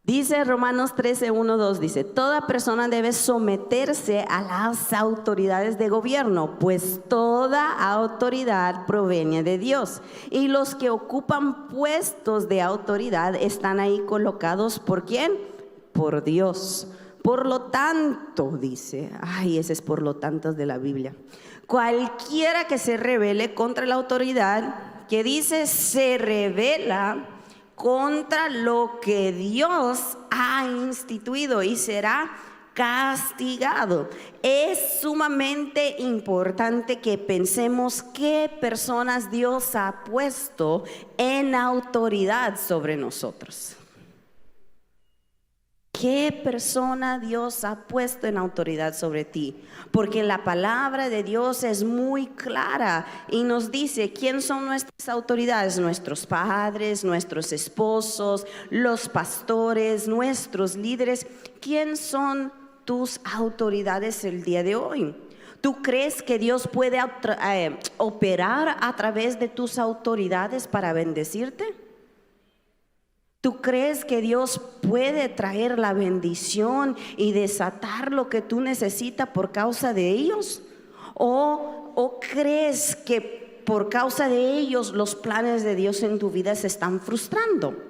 Dice Romanos 13, 1, 2, dice: toda persona debe someterse a las autoridades de gobierno, pues toda autoridad proviene de Dios. Y los que ocupan puestos de autoridad están ahí colocados ¿por quién? Por Dios. Por lo tanto, dice, ese es por lo tanto de la Biblia. Cualquiera que se rebele contra la autoridad, que dice se rebela contra lo que Dios ha instituido y será castigado. Es sumamente importante que pensemos qué personas Dios ha puesto en autoridad sobre nosotros. ¿Qué persona Dios ha puesto en autoridad sobre ti? Porque la palabra de Dios es muy clara y nos dice quién son nuestras autoridades: nuestros padres, nuestros esposos, los pastores, nuestros líderes. ¿Quién son tus autoridades el día de hoy? ¿Tú crees que Dios puede operar a través de tus autoridades para bendecirte? ¿Tú crees que Dios puede traer la bendición y desatar lo que tú necesitas por causa de ellos? ¿O crees que por causa de ellos los planes de Dios en tu vida se están frustrando?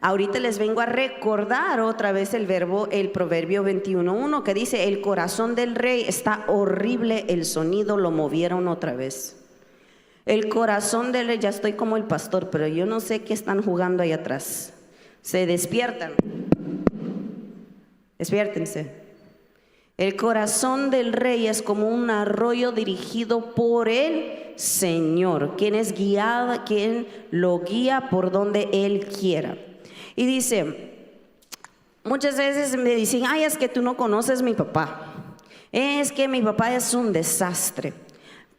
Ahorita les vengo a recordar otra vez el Proverbio 21:1 que dice: el corazón del rey está horrible, el sonido lo movieron otra vez. El corazón del rey, ya estoy como el pastor, pero yo no sé qué están jugando ahí atrás. Se despiertan. Despiértense. El corazón del rey es como un arroyo dirigido por el Señor, quien lo guía por donde Él quiera. Y dice, muchas veces me dicen: es que tú no conoces a mi papá, es que mi papá es un desastre.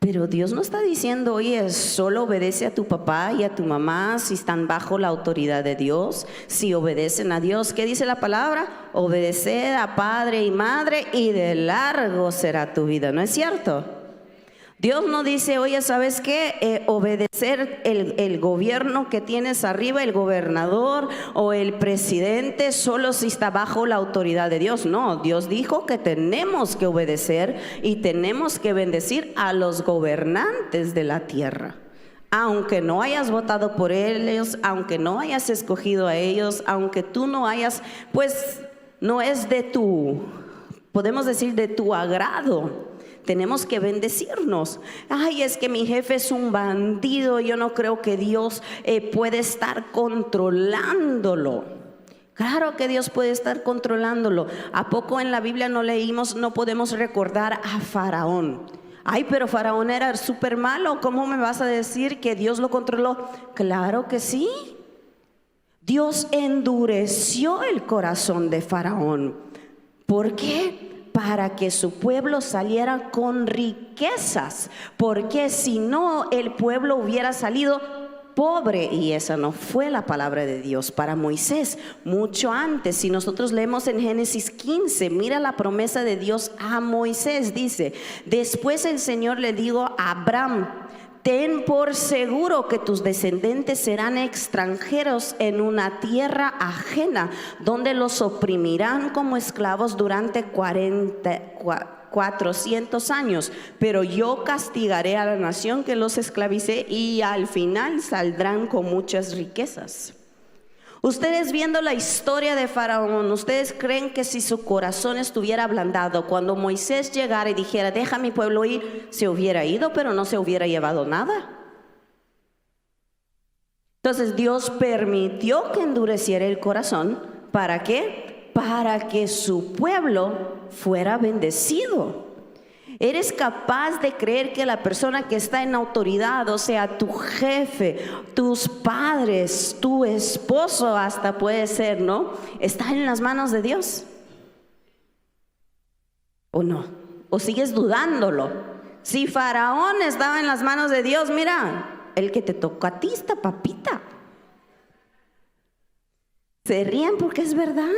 Pero Dios no está diciendo: oye, solo obedece a tu papá y a tu mamá si están bajo la autoridad de Dios, si obedecen a Dios. ¿Qué dice la palabra? Obedeced a padre y madre y de largo será tu vida. ¿No es cierto? Dios no dice: oye, ¿sabes qué? Obedecer el gobierno que tienes arriba, el gobernador o el presidente, solo si está bajo la autoridad de Dios. No, Dios dijo que tenemos que obedecer y tenemos que bendecir a los gobernantes de la tierra. Aunque no hayas votado por ellos, aunque no hayas escogido a ellos, aunque tú no hayas, pues no es podemos decir, de tu agrado. Tenemos que bendecirnos. Es que mi jefe es un bandido, yo no creo que Dios puede estar controlándolo. Claro que Dios puede estar controlándolo. ¿A poco en la Biblia no podemos recordar a Faraón? Pero Faraón era súper malo. ¿Cómo me vas a decir que Dios lo controló? Claro que sí. Dios endureció el corazón de Faraón. ¿Por qué? Para que su pueblo saliera con riquezas, porque si no el pueblo hubiera salido pobre, y esa no fue la palabra de Dios para Moisés. Mucho antes, si nosotros leemos en Génesis 15, mira la promesa de Dios a Moisés. Dice: después el Señor le dijo a Abraham: ten por seguro que tus descendientes serán extranjeros en una tierra ajena, donde los oprimirán como esclavos durante 400 años. Pero yo castigaré a la nación que los esclavicé y al final saldrán con muchas riquezas. Ustedes, viendo la historia de Faraón, ¿ustedes creen que si su corazón estuviera ablandado, cuando Moisés llegara y dijera: deja a mi pueblo ir, se hubiera ido, pero no se hubiera llevado nada? Entonces Dios permitió que endureciera el corazón. ¿Para qué? Para que su pueblo fuera bendecido. ¿Eres capaz de creer que la persona que está en autoridad, o sea, tu jefe, tus padres, tu esposo hasta puede ser, ¿no?, está en las manos de Dios? ¿O no? ¿O sigues dudándolo? Si Faraón estaba en las manos de Dios, mira, el que te tocó a ti está papita. Se ríen porque es verdad.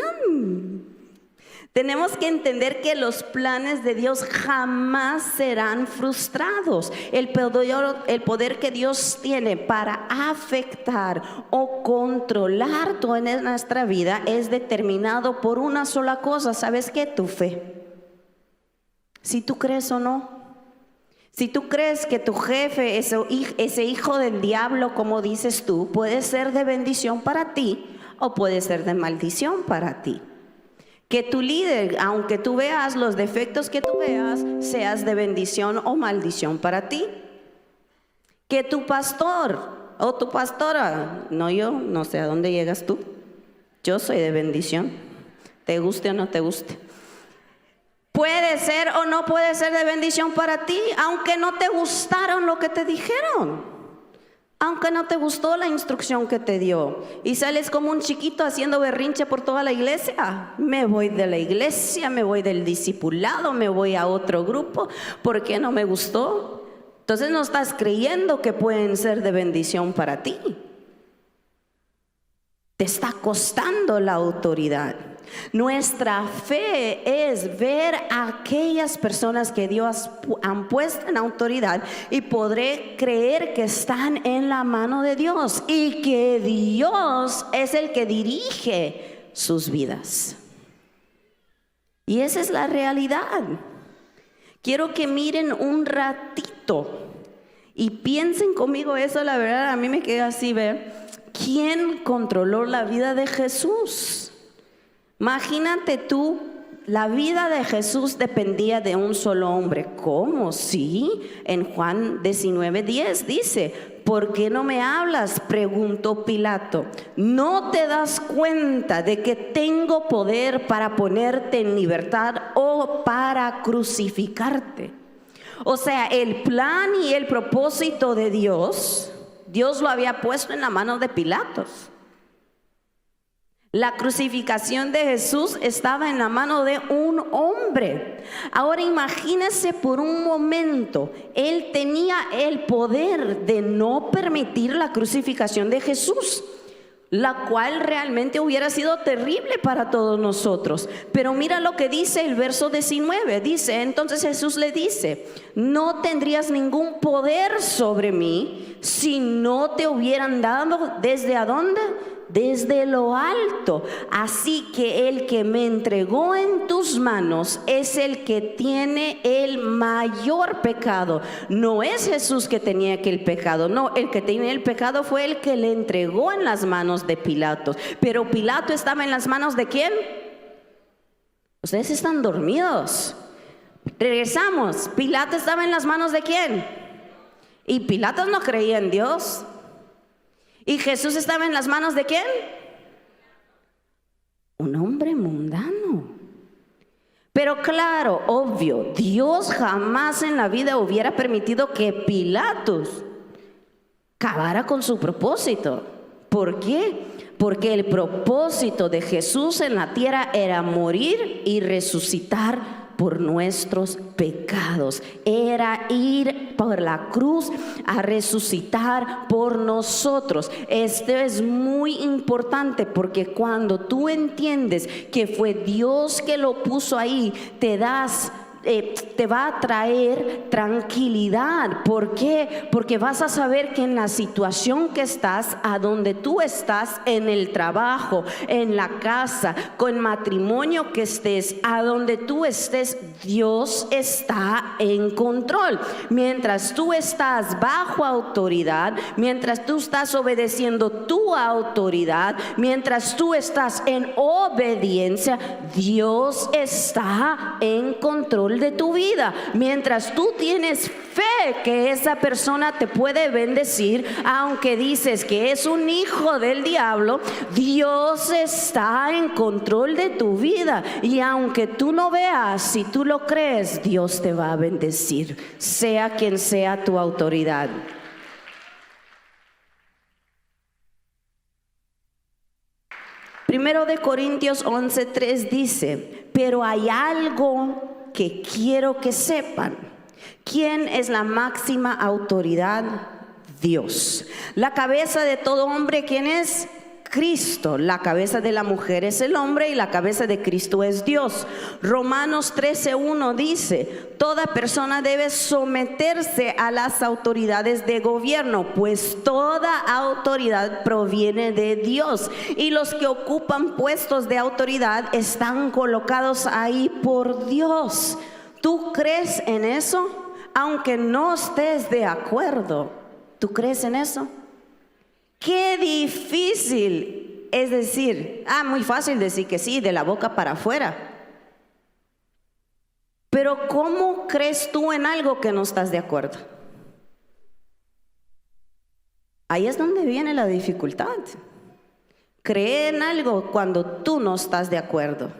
Tenemos que entender que los planes de Dios jamás serán frustrados. El poder que Dios tiene para afectar o controlar toda nuestra vida es determinado por una sola cosa. ¿Sabes qué? Tu fe. Si tú crees o no. Si tú crees que tu jefe, ese hijo del diablo, como dices tú, puede ser de bendición para ti o puede ser de maldición para ti. Que tu líder, aunque tú veas los defectos que tú veas, seas de bendición o maldición para ti. Que tu pastor o tu pastora, no yo, no sé a dónde llegas tú. Yo soy de bendición, te guste o no te guste. Puede ser o no puede ser de bendición para ti, aunque no te gustaron lo que te dijeron. Aunque no te gustó la instrucción que te dio y sales como un chiquito haciendo berrinche por toda la iglesia. Me voy de la iglesia, me voy del discipulado, me voy a otro grupo porque no me gustó. Entonces no estás creyendo que pueden ser de bendición para ti. Te está costando la autoridad. Nuestra fe es ver a aquellas personas que Dios han puesto en autoridad y podré creer que están en la mano de Dios y que Dios es el que dirige sus vidas. Y esa es la realidad. Quiero que miren un ratito y piensen conmigo eso. La verdad, a mí me queda así ver quién controló la vida de Jesús. Imagínate tú, la vida de Jesús dependía de un solo hombre. ¿Cómo? Sí, en Juan 19:10 dice: ¿por qué no me hablas?, preguntó Pilato. ¿No te das cuenta de que tengo poder para ponerte en libertad o para crucificarte? O sea, el plan y el propósito de Dios lo había puesto en la mano de Pilatos. La crucificación de Jesús estaba en la mano de un hombre. Ahora imagínese por un momento, él tenía el poder de no permitir la crucificación de Jesús, la cual realmente hubiera sido terrible para todos nosotros. Pero mira lo que dice el verso 19. Dice, entonces Jesús le dice: no tendrías ningún poder sobre mí si no te hubieran dado ¿desde a dónde? Desde lo alto. Así que el que me entregó en tus manos es el que tiene el mayor pecado. No es Jesús que tenía aquel pecado, no, el que tenía el pecado fue el que le entregó en las manos de Pilato. Pero Pilato estaba en las manos ¿de quién? Ustedes están dormidos. Regresamos. Pilato estaba en las manos ¿de quién? Y Pilato no creía en Dios. ¿Y Jesús estaba en las manos de quién? Un hombre mundano. Pero claro, obvio, Dios jamás en la vida hubiera permitido que Pilatos acabara con su propósito. ¿Por qué? Porque el propósito de Jesús en la tierra era morir y resucitar por nuestros pecados. Era ir por la cruz a resucitar por nosotros. Esto es muy importante porque cuando tú entiendes que fue Dios que lo puso ahí, te va a traer tranquilidad. ¿Por qué? Porque vas a saber que en la situación que estás, a donde tú estás, en el trabajo, en la casa, con matrimonio que estés, a donde tú estés, Dios está en control. Mientras tú estás bajo autoridad, mientras tú estás obedeciendo tu autoridad, mientras tú estás en obediencia, Dios está en control de tu vida. Mientras tú tienes fe que esa persona te puede bendecir, aunque dices que es un hijo del diablo, Dios está en control de tu vida. Y aunque tú no veas, si tú lo crees, Dios te va a bendecir, sea quien sea tu autoridad. Primero de Corintios 11:3 dice: pero hay algo que quiero que sepan. ¿Quién es la máxima autoridad? Dios. La cabeza de todo hombre, ¿quién es? Cristo. La cabeza de la mujer es el hombre y la cabeza de Cristo es Dios. Romanos 13:1 dice: toda persona debe someterse a las autoridades de gobierno, pues toda autoridad proviene de Dios, y los que ocupan puestos de autoridad están colocados ahí por Dios. ¿Tú crees en eso? Aunque no estés de acuerdo, ¿tú crees en eso? Qué difícil es decir, muy fácil decir que sí, de la boca para afuera. Pero ¿cómo crees tú en algo que no estás de acuerdo? Ahí es donde viene la dificultad. Cree en algo cuando tú no estás de acuerdo,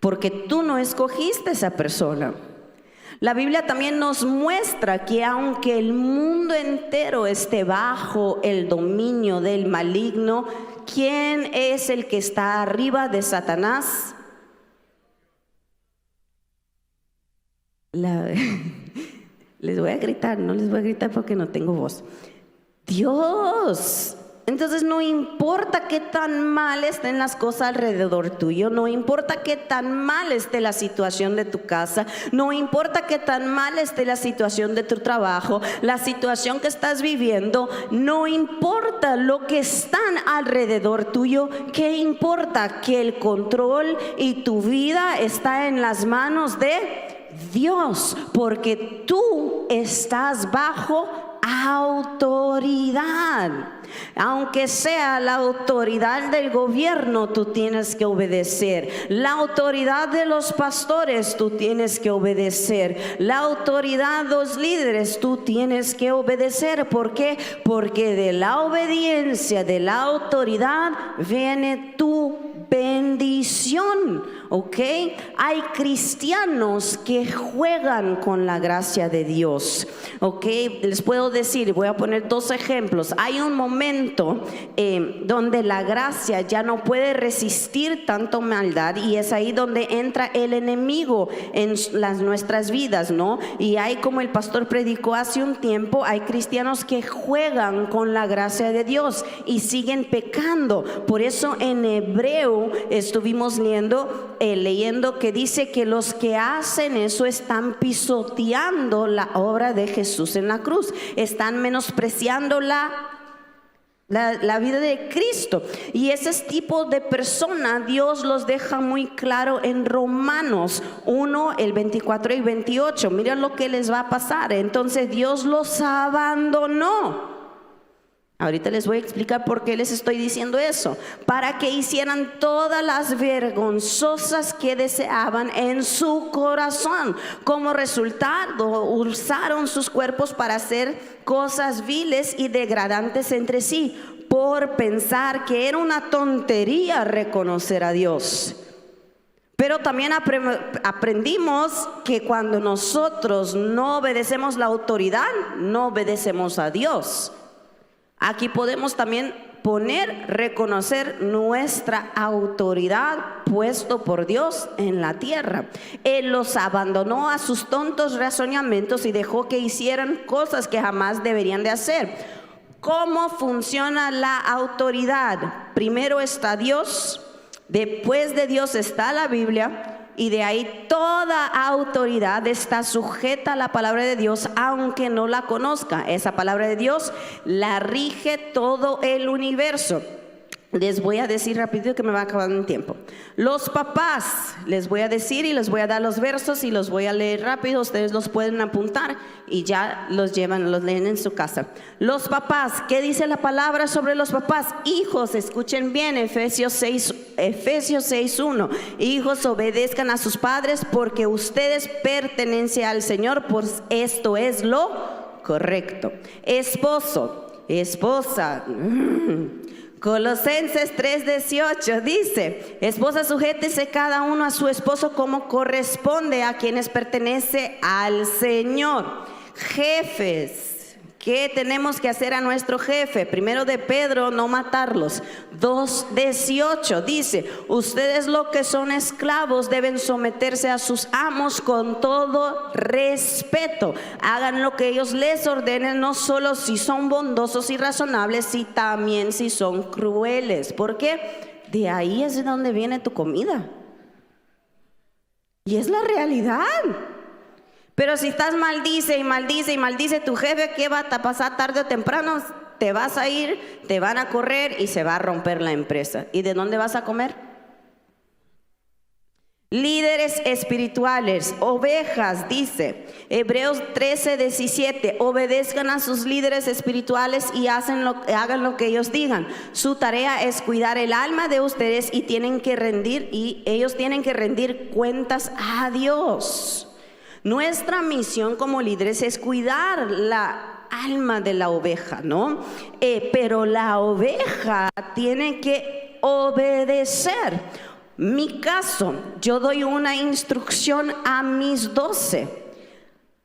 porque tú no escogiste esa persona. La Biblia también nos muestra que aunque el mundo entero esté bajo el dominio del maligno, ¿quién es el que está arriba de Satanás? Les voy a gritar, no les voy a gritar porque no tengo voz. Dios. Entonces no importa qué tan mal estén las cosas alrededor tuyo, no importa qué tan mal esté la situación de tu casa, no importa qué tan mal esté la situación de tu trabajo, la situación que estás viviendo, no importa lo que están alrededor tuyo. ¿Qué importa? Que el control y tu vida está en las manos de Dios, porque tú estás bajo autoridad. Aunque sea la autoridad del gobierno, tú tienes que obedecer. La autoridad de los pastores, tú tienes que obedecer. La autoridad de los líderes, tú tienes que obedecer. ¿Por qué? Porque de la obediencia, de la autoridad, viene tu bendición. ¿Ok? Hay cristianos que juegan con la gracia de Dios. ¿Ok? Les puedo decir, voy a poner 2 ejemplos. Hay un momento donde la gracia ya no puede resistir tanto maldad, y es ahí donde entra el enemigo en nuestras vidas, ¿no? Y hay, como el pastor predicó hace un tiempo, hay cristianos que juegan con la gracia de Dios y siguen pecando. Por eso en Hebreo estuvimos leyendo que dice que los que hacen eso están pisoteando la obra de Jesús en la cruz, están menospreciando la vida de Cristo. Y ese tipo de persona Dios los deja muy claro en Romanos 1, el 24 y 28. Mira lo que les va a pasar. Entonces Dios los abandonó. Ahorita les voy a explicar por qué les estoy diciendo eso. Para que hicieran todas las vergonzosas que deseaban en su corazón. Como resultado, usaron sus cuerpos para hacer cosas viles y degradantes entre sí, por pensar que era una tontería reconocer a Dios. Pero también aprendimos que cuando nosotros no obedecemos la autoridad, no obedecemos a Dios. Aquí podemos también reconocer nuestra autoridad puesto por Dios en la tierra. Él los abandonó a sus tontos razonamientos y dejó que hicieran cosas que jamás deberían de hacer. ¿Cómo funciona la autoridad? Primero está Dios, después de Dios está la Biblia, y de ahí toda autoridad está sujeta a la palabra de Dios, aunque no la conozca. Esa palabra de Dios la rige todo el universo. Les voy a decir rápido que me va acabando el tiempo. Los papás, les voy a decir y les voy a dar los versos y los voy a leer rápido. Ustedes los pueden apuntar y ya los leen en su casa. Los papás, ¿qué dice la palabra sobre los papás? Hijos, escuchen bien, Efesios 6:1. Hijos, obedezcan a sus padres, porque ustedes pertenecen al Señor, pues esto es lo correcto. Esposo, esposa, Colosenses 3:18 dice: esposa, sujétese cada uno a su esposo como corresponde a quienes pertenece al Señor. Jefes, ¿Qué tenemos que hacer a nuestro jefe? Primero de Pedro, no matarlos. 2:18 dice, ustedes los que son esclavos deben someterse a sus amos con todo respeto. Hagan lo que ellos les ordenen, no solo si son bondosos y razonables, sino también si son crueles. Porque de ahí es de donde viene tu comida. Y es la realidad. Pero si estás maldice y maldice y maldice tu jefe, ¿qué va a pasar tarde o temprano? Te vas a ir, te van a correr y se va a romper la empresa. ¿Y de dónde vas a comer? Líderes espirituales, ovejas, dice Hebreos 13:17, obedezcan a sus líderes espirituales y hagan lo que ellos digan. Su tarea es cuidar el alma de ustedes y ellos tienen que rendir cuentas a Dios. Nuestra misión como líderes es cuidar la alma de la oveja, ¿no? Pero la oveja tiene que obedecer. Mi caso, yo doy una instrucción a mis 12.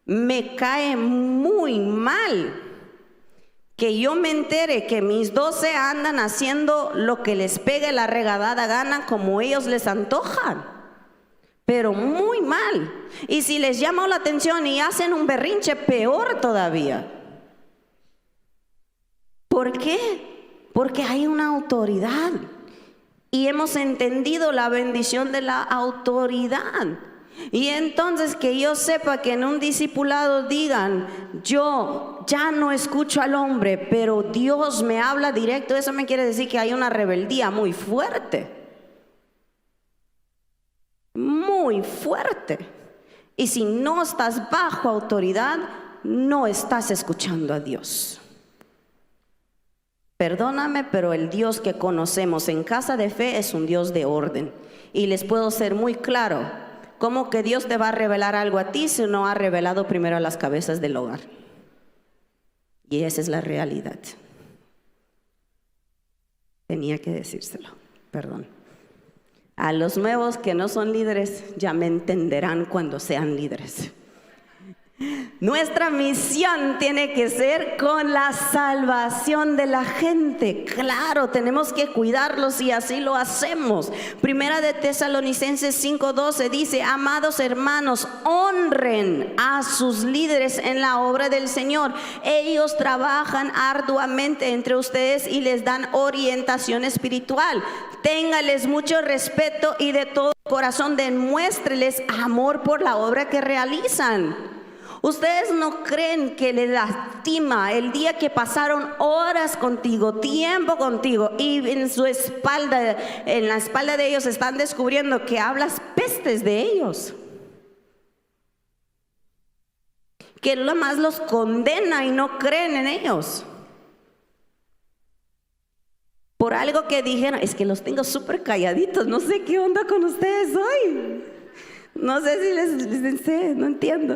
Me cae muy mal que yo me entere que mis 12 andan haciendo lo que les pegue la regadada gana como ellos les antojan. Pero muy mal. Y si les llama la atención y hacen un berrinche, peor todavía. ¿Por qué? Porque hay una autoridad. Y hemos entendido la bendición de la autoridad. Y entonces que yo sepa que en un discipulado digan, yo ya no escucho al hombre, pero Dios me habla directo. Eso me quiere decir que hay una rebeldía muy fuerte. Muy fuerte. Y si no estás bajo autoridad, no estás escuchando a Dios. Perdóname, pero el Dios que conocemos en Casa de Fe es un Dios de orden. Y les puedo ser muy claro, ¿cómo que Dios te va a revelar algo a ti si no ha revelado primero a las cabezas del hogar? Y esa es la realidad. Tenía que decírselo, perdón. A los nuevos que no son líderes ya me entenderán cuando sean líderes. Nuestra misión tiene que ser con la salvación de la gente. Claro, tenemos que cuidarlos y así lo hacemos. Primera de Tesalonicenses 5:12 dice, amados hermanos, honren a sus líderes en la obra del Señor. Ellos trabajan arduamente entre ustedes y les dan orientación espiritual. Téngales mucho respeto y de todo corazón demuéstreles amor por la obra que realizan. Ustedes no creen que les lastima el día que pasaron horas contigo, tiempo contigo, y en la espalda de ellos están descubriendo que hablas pestes de ellos, que lo más los condena y no creen en ellos por algo que dijeron. Es que los tengo súper calladitos, no sé qué onda con ustedes hoy, no sé si les sé, no entiendo.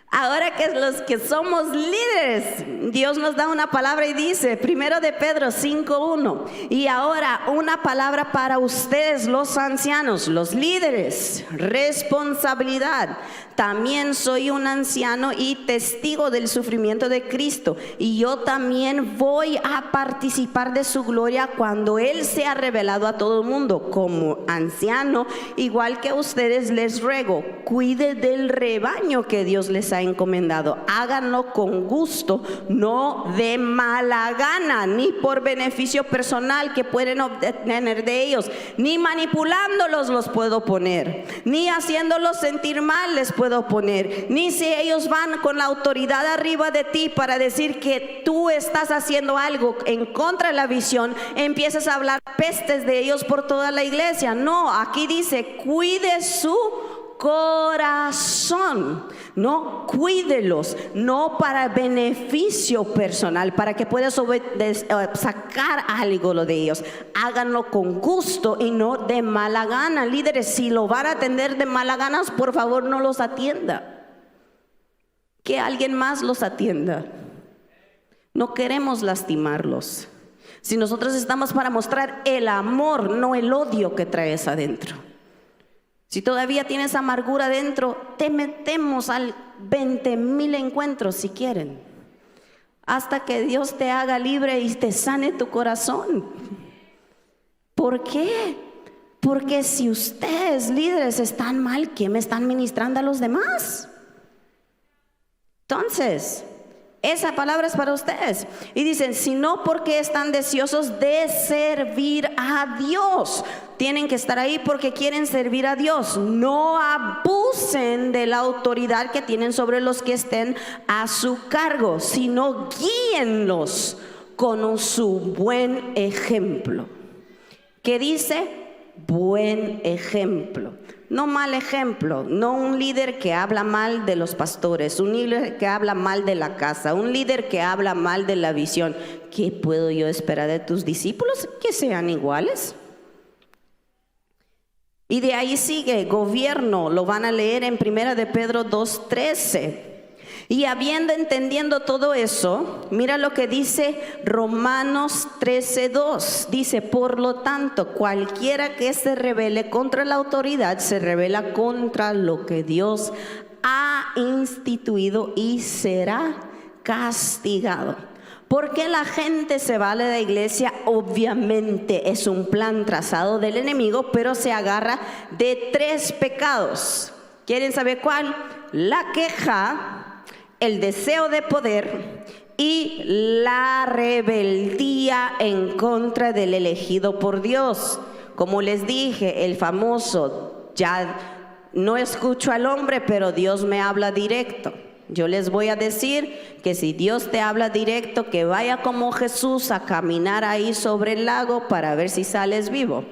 Ahora que los que somos líderes, Dios nos da una palabra y dice, primero de Pedro 5:1, y ahora una palabra para ustedes los ancianos, los líderes, responsabilidad. También soy un anciano y testigo del sufrimiento de Cristo, y yo también voy a participar de su gloria cuando Él sea revelado a todo el mundo. Como anciano, igual que ustedes, les ruego, cuide del rebaño que Dios les ha encomendado. Háganlo con gusto, no de mala gana, ni por beneficio personal que pueden obtener de ellos, ni manipulándolos los puedo poner, ni haciéndolos sentir mal les puedo poner, ni si ellos van con la autoridad arriba de ti para decir que tú estás haciendo algo en contra de la visión, empiezas a hablar pestes de ellos por toda la iglesia. No, aquí dice, cuide su corazón, no, cuídelos, no para beneficio personal, para que puedas sacar algo de ellos. Háganlo con gusto y no de mala gana. Líderes, si lo van a atender de mala gana, por favor no los atienda, que alguien más los atienda. No queremos lastimarlos. Si nosotros estamos para mostrar el amor, no el odio que traes adentro. Si todavía tienes amargura dentro, te metemos al 20,000 encuentros si quieren. hasta que Dios te haga libre y te sane tu corazón. ¿Por qué? Porque si ustedes líderes están mal, ¿qué me están ministrando a los demás? Entonces, esa palabra es para ustedes. Y dicen, sino porque están deseosos de servir a Dios. Tienen que estar ahí porque quieren servir a Dios. No abusen de la autoridad que tienen sobre los que estén a su cargo, sino guíenlos con su buen ejemplo. ¿Qué dice? Buen ejemplo. No mal ejemplo, no un líder que habla mal de los pastores, un líder que habla mal de la casa, un líder que habla mal de la visión. ¿Qué puedo yo esperar de tus discípulos? Que sean iguales. Y de ahí sigue, gobierno, lo van a leer en 1 de Pedro 2:13. Y entendiendo todo eso, mira lo que dice Romanos 13:2. Dice, por lo tanto, cualquiera que se rebele contra la autoridad, se rebela contra lo que Dios ha instituido y será castigado. ¿Por qué la gente se va de la iglesia? Obviamente es un plan trazado del enemigo, pero se agarra de 3 pecados. ¿Quieren saber cuál? La queja, el deseo de poder y la rebeldía en contra del elegido por Dios. Como les dije, el famoso, ya no escucho al hombre, pero Dios me habla directo. Yo les voy a decir que si Dios te habla directo, que vaya como Jesús a caminar ahí sobre el lago para ver si sales vivo.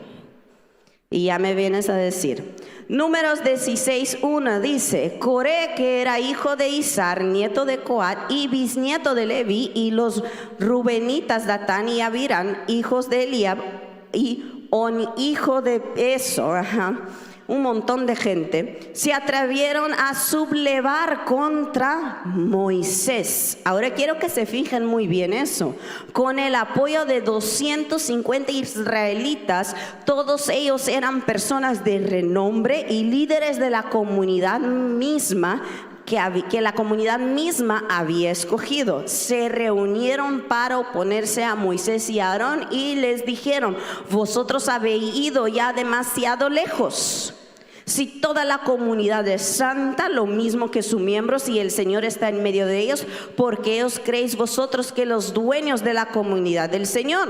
Y ya me vienes a decir. Números 16:1 dice, Coré, que era hijo de Izar, nieto de Coat y bisnieto de Leví, y los rubenitas Datán y Abirán, hijos de Eliab, y On, hijo de Eso, un montón de gente, se atrevieron a sublevar contra Moisés. Ahora quiero que se fijen muy bien eso. Con el apoyo de 250 israelitas, todos ellos eran personas de renombre y líderes de la comunidad misma, que la comunidad misma había escogido. Se reunieron para oponerse a Moisés y Aarón y les dijeron, vosotros habéis ido ya demasiado lejos. Si toda la comunidad es santa, lo mismo que sus miembros, y el Señor está en medio de ellos, ¿por qué os creéis vosotros que los dueños de la comunidad del Señor?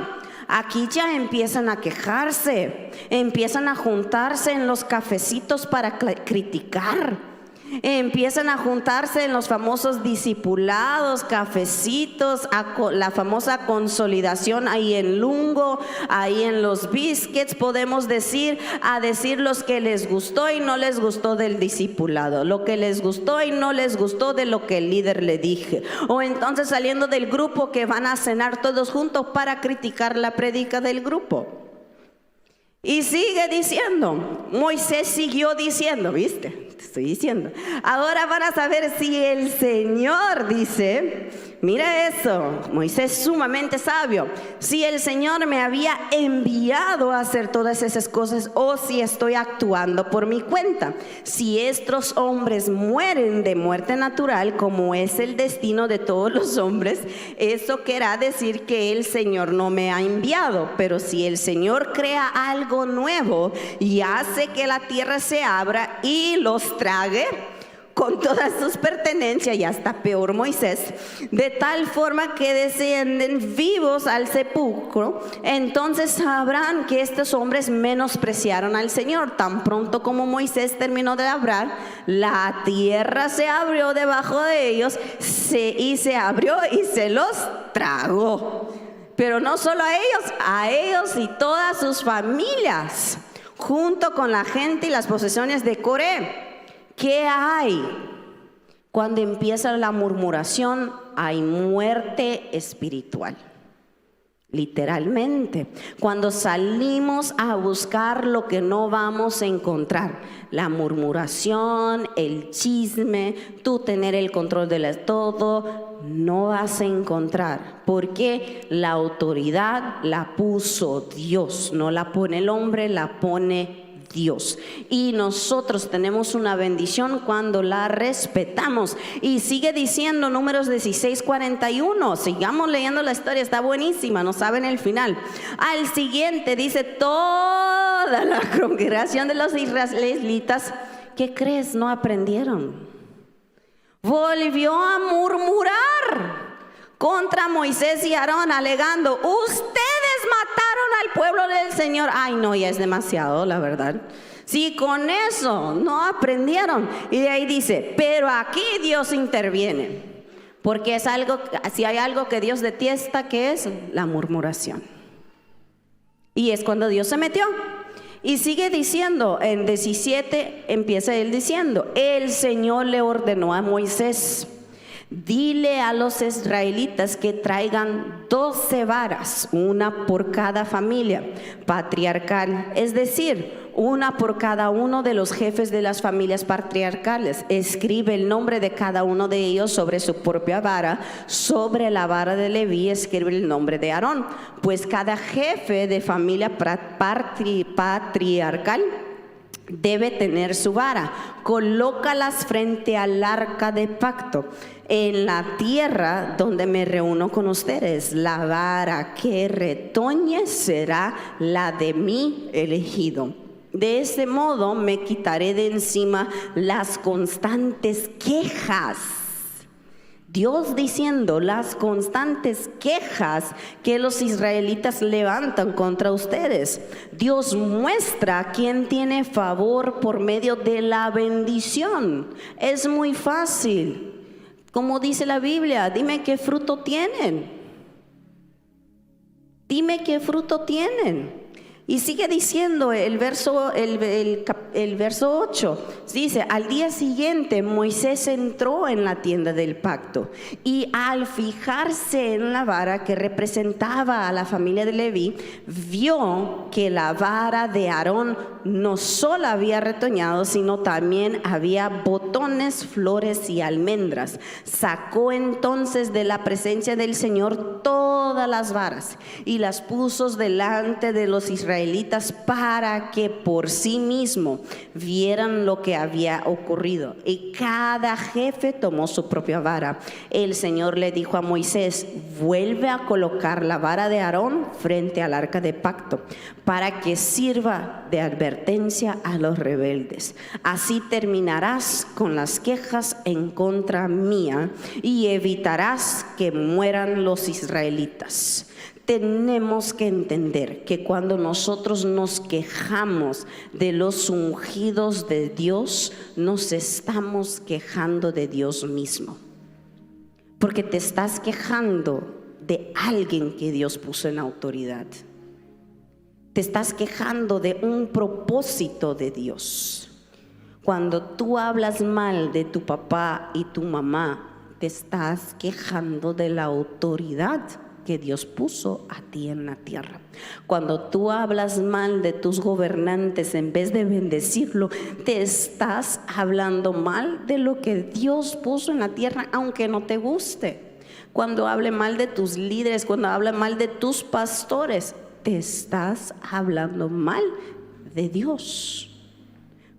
Aquí ya empiezan a quejarse, empiezan a juntarse en los cafecitos para criticar. Empiezan a juntarse en los famosos discipulados, cafecitos, la famosa consolidación ahí en Lungo, ahí en los biscuits, podemos decir, a decir los que les gustó y no les gustó del discipulado, lo que les gustó y no les gustó de lo que el líder le dije, o entonces saliendo del grupo que van a cenar todos juntos para criticar la prédica del grupo. Y sigue diciendo, Moisés siguió diciendo, ¿viste? Te estoy diciendo. Ahora van a saber si el Señor dice, mira eso, Moisés sumamente sabio, si el Señor me había enviado a hacer todas esas cosas o si estoy actuando por mi cuenta. Si estos hombres mueren de muerte natural, como es el destino de todos los hombres, eso querrá decir que el Señor no me ha enviado. Pero si el Señor crea algo nuevo y hace que la tierra se abra y los trague con todas sus pertenencias, y hasta peor Moisés, de tal forma que descienden vivos al sepulcro, entonces sabrán que estos hombres menospreciaron al Señor. Tan pronto como Moisés terminó de hablar, la tierra se abrió debajo de ellos y se abrió y se los tragó. Pero no solo a ellos y todas sus familias, junto con la gente y las posesiones de Coré. ¿Qué hay? Cuando empieza la murmuración, hay muerte espiritual. Literalmente, cuando salimos a buscar lo que no vamos a encontrar, la murmuración, el chisme, tú tener el control de todo, no vas a encontrar, porque la autoridad la puso Dios, no la pone el hombre, la pone Dios. Y nosotros tenemos una bendición cuando la respetamos. Y sigue diciendo Números 16:41. Sigamos leyendo la historia, está buenísima, no saben el final. Al siguiente dice: toda la congregación de los israelitas, ¿qué crees? No aprendieron. Volvió a murmurar contra Moisés y Aarón, alegando: ustedes mataron al pueblo del Señor. Ay, no, ya es demasiado, la verdad. Sí, con eso no aprendieron. Y de ahí dice: pero aquí Dios interviene, porque es algo, si hay algo que Dios detesta, que es la murmuración. Y es cuando Dios se metió. Y sigue diciendo, en 17 empieza él diciendo: el Señor le ordenó a Moisés: dile a los israelitas que traigan 12 varas, una por cada familia patriarcal, es decir, una por cada uno de los jefes de las familias patriarcales. Escribe el nombre de cada uno de ellos sobre su propia vara. Sobre la vara de Leví escribe el nombre de Aarón, pues cada jefe de familia patriarcal debe tener su vara. Colócalas frente al arca de pacto en la tierra donde me reúno con ustedes. La vara que retoñe será la de mi elegido. De ese modo me quitaré de encima las constantes quejas. Dios diciendo: las constantes quejas que los israelitas levantan contra ustedes. Dios muestra quién tiene favor por medio de la bendición. Es muy fácil. Como dice la Biblia: dime qué fruto tienen. Dime qué fruto tienen. Y sigue diciendo el verso 8, dice: al día siguiente Moisés entró en la tienda del pacto, y al fijarse en la vara que representaba a la familia de Leví, vio que la vara de Aarón no solo había retoñado, sino también había botones, flores y almendras. Sacó entonces de la presencia del Señor todas las varas y las puso delante de los israelitas, para que por sí mismo vieran lo que había ocurrido. Y cada jefe tomó su propia vara. El Señor le dijo a Moisés: vuelve a colocar la vara de Aarón frente al arca de pacto, para que sirva de advertencia a los rebeldes. Así terminarás con las quejas en contra mía y evitarás que mueran los israelitas. Tenemos que entender que cuando nosotros nos quejamos de los ungidos de Dios, nos estamos quejando de Dios mismo, porque te estás quejando de alguien que Dios puso en autoridad. Te estás quejando de un propósito de Dios. Cuando tú hablas mal de tu papá y tu mamá, te estás quejando de la autoridad que Dios puso a ti en la tierra. Cuando tú hablas mal de tus gobernantes en vez de bendecirlo, te estás hablando mal de lo que Dios puso en la tierra, aunque no te guste. Cuando hable mal de tus líderes, cuando hable mal de tus pastores, te estás hablando mal de Dios,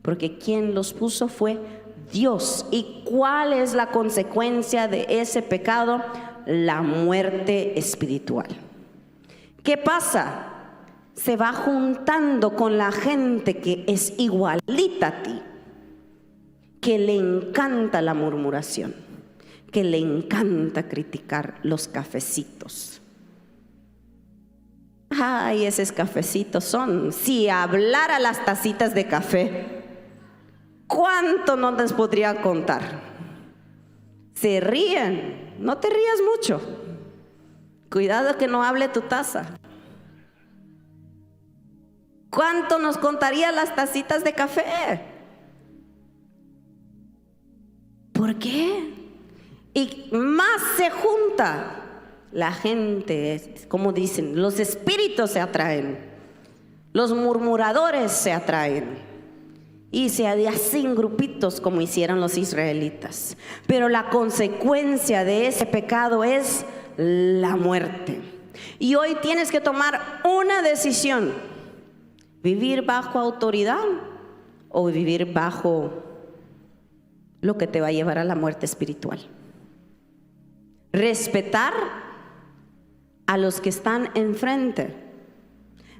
porque quien los puso fue Dios. ¿Y cuál es la consecuencia de ese pecado? La muerte espiritual. ¿Qué pasa? Se va juntando con la gente que es igualita a ti, que le encanta la murmuración, que le encanta criticar los cafecitos. Ay, esos cafecitos son, si hablara las tacitas de café, ¿cuánto no les podría contar? Se ríen. No te rías mucho. Cuidado que no hable tu taza. ¿Cuánto nos contaría las tacitas de café? ¿Por qué? Y más se junta la gente, como dicen, los espíritus se atraen, los murmuradores se atraen. Y se hacen grupitos como hicieron los israelitas. Pero la consecuencia de ese pecado es la muerte. Y hoy tienes que tomar una decisión: ¿Vivir bajo autoridad o vivir bajo lo que te va a llevar a la muerte espiritual? Respetar a los que están enfrente.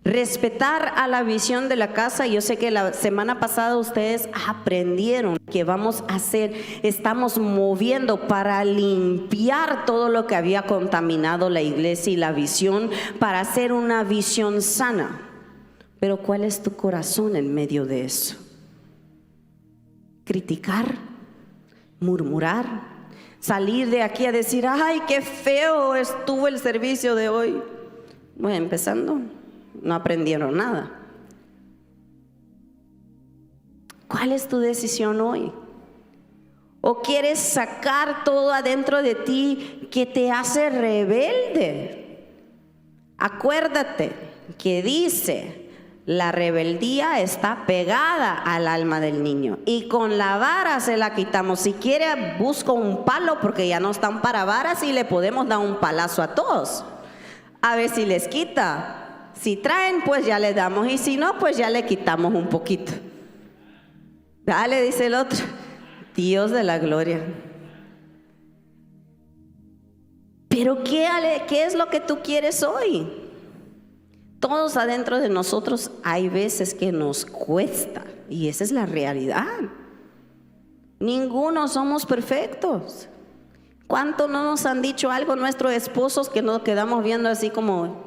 Respetar a la visión de la casa. Yo sé que la semana pasada ustedes aprendieron que vamos a hacer, estamos moviendo para limpiar todo lo que había contaminado la iglesia y la visión, para hacer una visión sana. Pero ¿cuál es tu corazón en medio de eso? Criticar, murmurar, salir de aquí a decir, ay, qué feo estuvo el servicio de hoy. Bueno, empezando, no aprendieron nada. ¿Cuál es tu decisión hoy? ¿O quieres sacar todo adentro de ti que te hace rebelde? Acuérdate que dice, la rebeldía está pegada al alma del niño y con la vara se la quitamos. Si quiere, busco un palo porque ya no están para varas y le podemos dar un palazo a todos. A ver si les quita. Si traen, pues ya le damos, y si no, pues ya le quitamos un poquito. Dale, dice el otro. Dios de la gloria. Pero ¿qué es lo que tú quieres hoy? Todos adentro de nosotros hay veces que nos cuesta, y esa es la realidad. Ninguno somos perfectos. ¿Cuánto no nos han dicho algo nuestros esposos que nos quedamos viendo así como,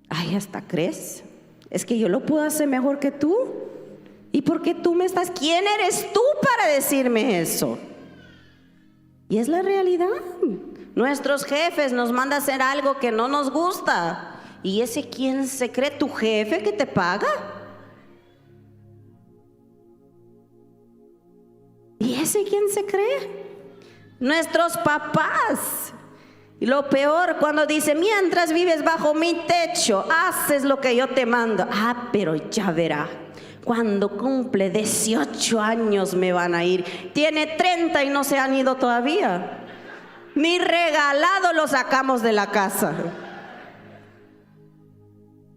ay, hasta crees? Es que yo lo puedo hacer mejor que tú. ¿Y por qué tú me estás? ¿Quién eres tú para decirme eso? Y es la realidad. Nuestros jefes nos mandan a hacer algo que no nos gusta. ¿Y ese quién se cree? ¿Tu jefe que te paga? ¿Y ese quién se cree? Nuestros papás. Y lo peor cuando dice, mientras vives bajo mi techo, haces lo que yo te mando. Ah, pero ya verá, cuando cumple 18 años me van a ir. Tiene 30 y no se han ido todavía. Ni regalado lo sacamos de la casa.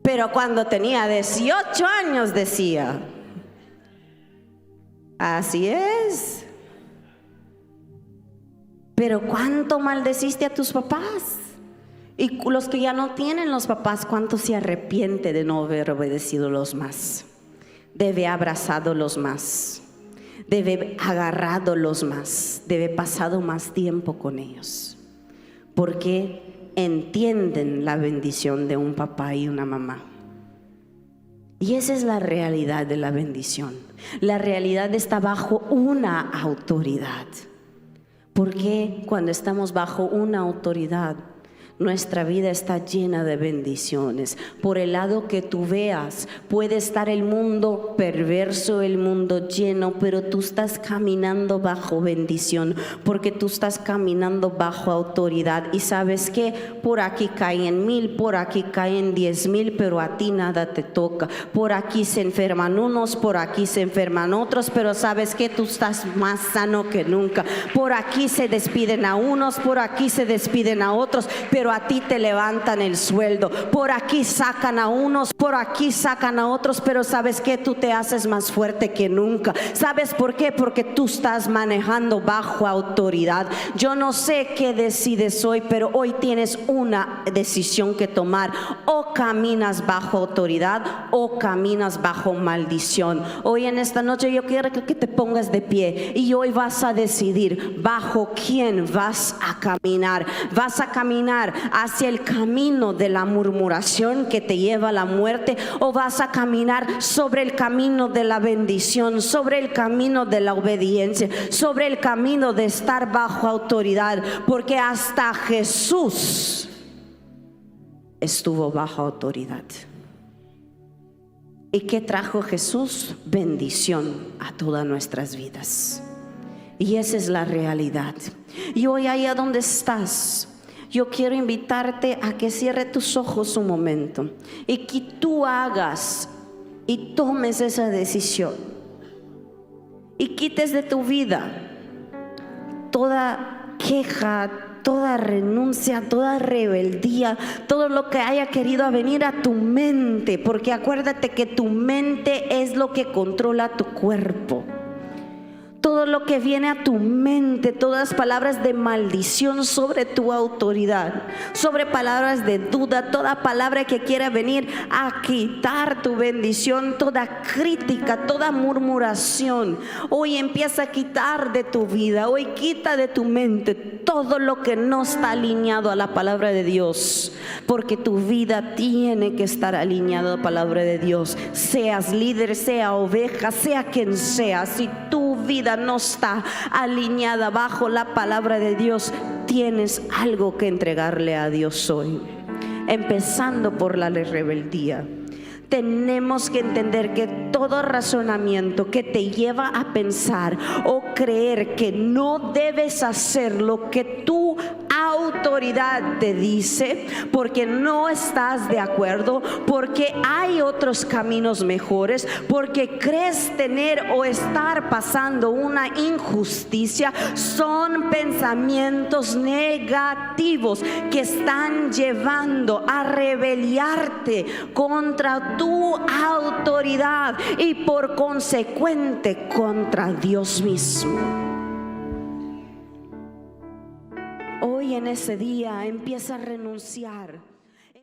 Pero cuando tenía 18 años decía, así es. Pero ¿cuánto maldeciste a tus papás? Y los que ya no tienen los papás, ¿cuánto se arrepiente de no haber obedecido los más? De haber abrazado los más, de haber agarrado los más, de haber pasado más tiempo con ellos. Porque entienden la bendición de un papá y una mamá. Y esa es la realidad de la bendición. La realidad está bajo una autoridad. Porque cuando estamos bajo una autoridad, nuestra vida está llena de bendiciones. Por el lado que tú veas, puede estar el mundo perverso, el mundo lleno, pero tú estás caminando bajo bendición, porque tú estás caminando bajo autoridad. Y sabes que por aquí caen 1000, por aquí caen 10,000, pero a ti nada te toca. Por aquí se enferman unos, por aquí se enferman otros, pero sabes que tú estás más sano que nunca. Por aquí se despiden a unos, por aquí se despiden a otros, pero a ti te levantan el sueldo. Por aquí sacan a unos, por aquí sacan a otros, pero sabes que tú te haces más fuerte que nunca. ¿Sabes por qué? Porque tú estás manejando bajo autoridad. Yo no sé qué decides hoy, pero hoy tienes una decisión que tomar. O caminas bajo autoridad o caminas bajo maldición. Hoy en esta noche yo quiero que te pongas de pie y hoy vas a decidir bajo quién vas a caminar. Vas a caminar hacia el camino de la murmuración que te lleva a la muerte, o vas a caminar sobre el camino de la bendición, sobre el camino de la obediencia, sobre el camino de estar bajo autoridad, porque hasta Jesús estuvo bajo autoridad. ¿Y qué trajo Jesús? Bendición a todas nuestras vidas. Y esa es la realidad. Y hoy allá donde estás, yo quiero invitarte a que cierre tus ojos un momento y que tú hagas y tomes esa decisión y quites de tu vida toda queja, toda renuncia, toda rebeldía, todo lo que haya querido venir a tu mente, porque acuérdate que tu mente es lo que controla tu cuerpo. Todo lo que viene a tu mente, todas palabras de maldición sobre tu autoridad, sobre palabras de duda, toda palabra que quiera venir a quitar tu bendición, toda crítica, toda murmuración, hoy empieza a quitar de tu vida, hoy quita de tu mente todo lo que no está alineado a la palabra de Dios, porque tu vida tiene que estar alineada a la palabra de Dios. Seas líder, sea oveja, sea quien sea, si tu vida no está alineada bajo la palabra de Dios, tienes algo que entregarle a Dios hoy, empezando por la rebeldía. Tenemos que entender que todo razonamiento que te lleva a pensar o creer que no debes hacer lo que tu autoridad te dice, porque no estás de acuerdo, porque hay otros caminos mejores, porque crees tener o estar pasando una injusticia, son pensamientos negativos que están llevando a rebelarte contra tu autoridad y por consecuente contra Dios mismo. Hoy en ese día empieza a renunciar